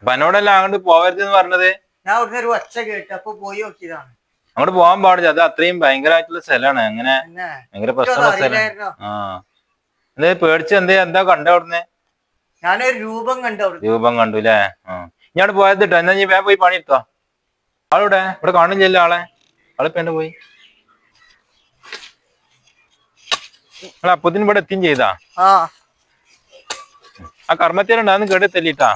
അപ്പൊ എന്നോടെല്ലാം അങ്ങോട്ട് പോവരുതെന്ന് പറഞ്ഞത്. ഞാൻ അവിടുന്ന് ഒരു ഒച്ച കേട്ട് അപ്പൊ പോയി നോക്കിയതാണ്. അങ്ങോട്ട് പോകാൻ പാടില്ല, അത് അത്രയും ഭയങ്കരമായിട്ടുള്ള സ്ഥലമാണ്. അങ്ങനെ ഭയങ്കര പ്രശ്നമുള്ള സ്ഥലം. ആ എന്തേ പേടിച്ച് എന്താ കണ്ട അവിടുന്ന്? ഞാനൊരു രൂപം കണ്ടു. രൂപം കണ്ടു അല്ലേ? ഞാൻ പോയത് കേട്ടോ. എന്നാ നീ വേഗം പോയി പണിയെടുത്തോ. ആളിവിടെ ഇവിടെ കാണില്ലല്ലോ ആളെ. ആളിപ്പോ എന്നെ പോയി. അപ്പത്തിന് ഇവിടെ എത്തിയും ചെയ്താ? ആ കർമ്മത്തേനുണ്ടാന്ന് കേട്ട് തെല്ലിട്ടാ.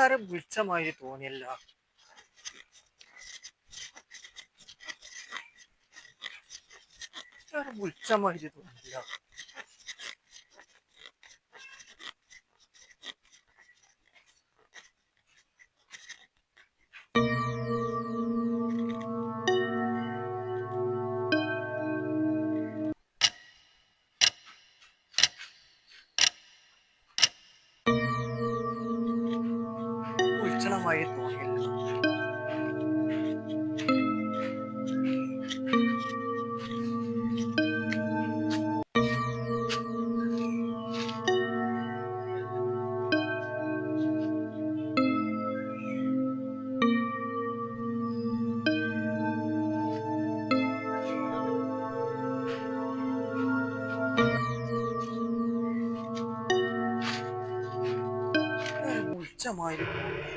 ആരും വിളിച്ച മാതിരി തോന്നിയല്ല. വിളിച്ച മാതിരി തോന്നില്ല. വിളിച്ചണ മാതിരി തോന്നിയല്ല. വിളിച്ച മാതിരി തോന്നിയല്ല.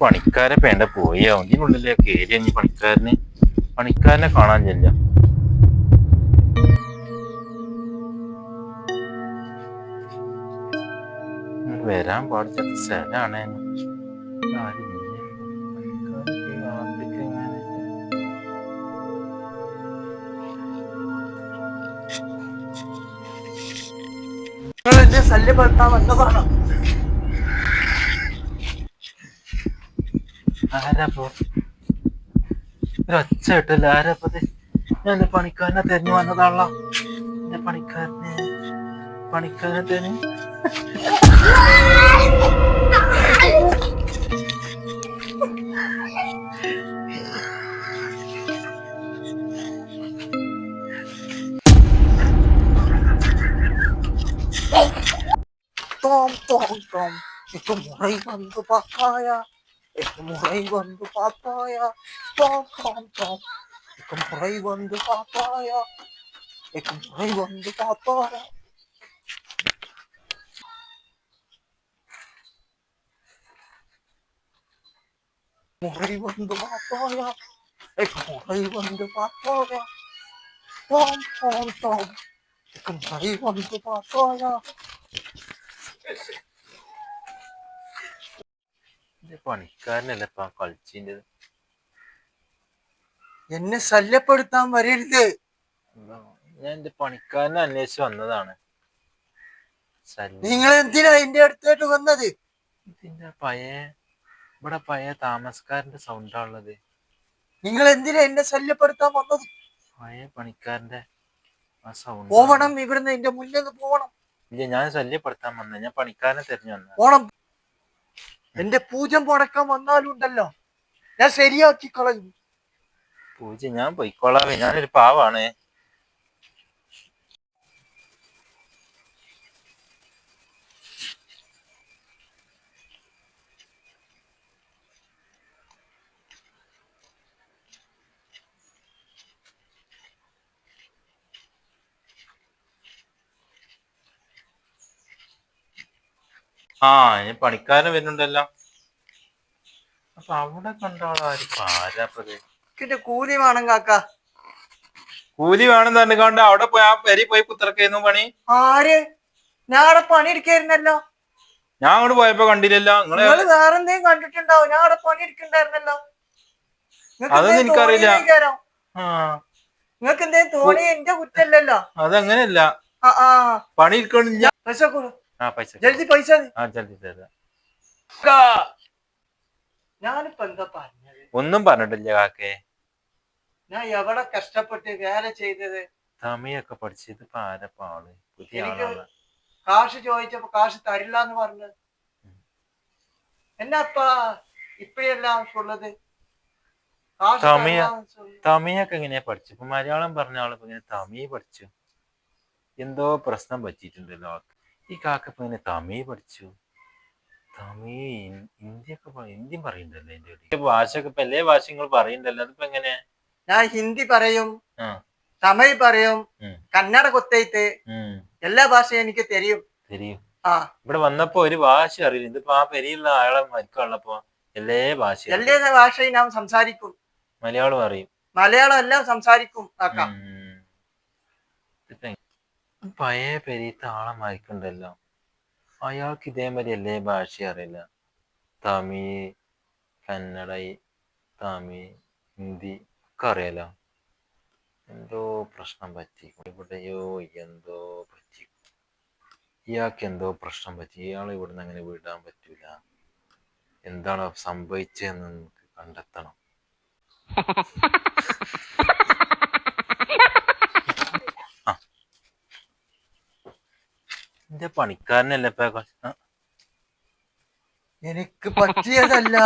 പണിക്കാരെ പേണ്ട പോയോ? ഇതിനുള്ളിലേക്ക് ഏരിയ പണിക്കാരനെ കാണാൻ ചെല്ല. വരാൻ പാടില്ലാത്ത സ്ഥലാണ്. എന്നെ ശല്യപ്പെടുത്താൻ വന്നതാണോ? ആരാപ്പോ ഒരൊച്ച കിട്ടില്ല. ആരാപ്പത്? ഞാൻ എന്റെ പണിക്കാരനെ തെരഞ്ഞു വന്നതാണല്ലോ. എന്റെ പണിക്കാരനെ തെരഞ്ഞു. itu murai bantu papaya, itu murai bantu papaya, tom, itu murai bantu papaya, itu murai bantu papaya. Murai bantu papaya, itu murai bantu papaya, tom, itu murai bantu papaya. പണിക്കാരനല്ലപ്പാ കളിച്ചിന്റെ. എന്നെ ശല്യപ്പെടുത്താൻ വരരുത്. ഞാൻ എന്റെ പണിക്കാരനെ അന്വേഷിച്ച് വന്നതാണ്. നിങ്ങൾ എന്തിനാ എന്റെ അടുത്തോട്ട് വന്നത്? ഇതിന്റെ ഇവിടെ പഴയ താമസക്കാരന്റെ സൗണ്ടാ ഉള്ളത്. നിങ്ങൾ എന്തിനാ എന്നെ ശല്യപ്പെടുത്താൻ വന്നത്? പഴയ പണിക്കാരന്റെ ആ സൗണ്ട്. പോവണം ഇവിടുന്ന്, എന്റെ മുന്നിൽ നിന്ന് പോവണം. ഇല്ല, ഞാൻ ശല്യപ്പെടുത്താൻ വന്ന, ഞാൻ പണിക്കാരനെ തെരഞ്ഞു വന്ന. പോണം. എന്റെ പൂജം മുടക്കാൻ വന്നാലും ഉണ്ടല്ലോ, ഞാൻ ശരിയാക്കി കളയും. പൂജ ഞാൻ പൊയ്ക്കോളാവേ, ഞാനൊരു പാവാണ്. ഇനി പണിക്കാരൻ വരുന്നുണ്ടല്ലോ. അപ്പൊ അവിടെ കണ്ടാളാരിപ്പത്? കൂലി വേണം കാക്ക. കൂലി വേണമെന്ന് പറഞ്ഞുകൊണ്ട് അവിടെ പോയി ആ പെരി പോയി കുത്തിറക്കായിരുന്നു പണി. ആര്? ഞാൻ അവിടെ പണിയെടുക്കായിരുന്നല്ലോ. ഞാൻ അങ്ങോട്ട് പോയപ്പോ കണ്ടില്ലല്ലോ. നിങ്ങൾ വേറെ എന്തെങ്കിലും കണ്ടിട്ടുണ്ടാവും. ഞാൻ അവിടെ പണിയെടുക്കണ്ടായിരുന്നല്ലോ. അതൊന്നും എനിക്കറിയില്ല. ആ നിങ്ങക്ക് എന്തേലും തോണി എന്റെ കുറ്റല്ലല്ലോ. അതങ്ങനെയല്ല, ആ ആ പണി ഇരിക്കണില്ല. പൈസ കൊടു. ആ പൈസ ജൽദി പൈസ. ആ ജൽദി തരാം. ഞാനിപ്പോ എന്താ പറഞ്ഞത്? ഒന്നും പറഞ്ഞിട്ടില്ല കാക്കേ. ഞാൻ എവിടെ കഷ്ടപ്പെട്ട് വേല ചെയ്തത്. തമിഴൊക്കെ പഠിച്ചത് ഇപ്പൊ ആരപ്പ ആള്? പുതിയ എനിക്ക് ആളാണ്. കാശ് ചോദിച്ചപ്പോ കാശ് തരില്ല എന്ന് പറഞ്ഞത്. എന്നാപ്പാ ഇപ്പഴെല്ലാം ഉള്ളത്? കാശ് തമിഴ് തരില്ലാന്ന് சொல்லு. തമിഴൊക്കെ എങ്ങനെയാ പഠിച്ചു? ഇപ്പൊ മലയാളം പറഞ്ഞ ആളിപ്പോ ഇങ്ങനെ തമിഴ് പഠിച്ചു? എന്തോ പ്രശ്നം പറ്റിയിട്ടുണ്ടല്ലോ ആൾക്ക്. ഈ കാക്ക ഇപ്പൊ ഇങ്ങനെ തമിഴ് പഠിച്ചു? തമിഴ് ഹിന്ദിയും പറയുന്നുണ്ടല്ലോ അതിന്റെ ഇടയിൽ. ഭാഷയൊക്കെ ഇപ്പൊ എല്ലാ ഭാഷ നിങ്ങൾ പറയുന്നുണ്ടല്ലോ, അതിപ്പോ എങ്ങനെയാ? ഞാൻ ഹിന്ദി പറയും, ആ തമിഴ് പറയും, ഉം കന്നഡ കൊത്തൈത്ത്, ഉം എല്ലാ ഭാഷയും എനിക്ക് തെരിയും. ശരിയും. ആ ഇവിടെ വന്നപ്പോ ഒരു ഭാഷ അറിയില്ല. ഇതിപ്പോ ആ പെരിയുള്ള ആളെ മരിക്കുള്ളപ്പോ എല്ലാ ഭാഷയും അറിയും. എല്ലാ ഭാഷയും ഞാൻ സംസാരിക്കും. മലയാളം അറിയും, മലയാളം എല്ലാം സംസാരിക്കും കാക്ക. ഇതിപ്പോ പഴയ പെരീത്ത ആളെ മരിക്കണ്ടല്ലോ, അയാൾക്ക് ഇതേമാതിരി എല്ലാ ഭാഷയും അറിയില്ല. തമിഴ്, കന്നഡ, തമിഴ്, ഹിന്ദി ഒക്കെ അറിയാലോ. എന്തോ പ്രശ്നം പറ്റി ഇവിടെയോ, എന്തോ പറ്റി. ഇയാൾക്ക് എന്തോ പ്രശ്നം പറ്റി. ഇയാളെ ഇവിടുന്ന് അങ്ങനെ വിടാൻ പറ്റൂല. എന്താണ് സംഭവിച്ചതെന്ന് നമുക്ക് കണ്ടെത്തണം. ആ എന്റെ പണിക്കാരനല്ലേ ഇപ്പൊ? എനിക്ക് പറ്റിയതല്ല.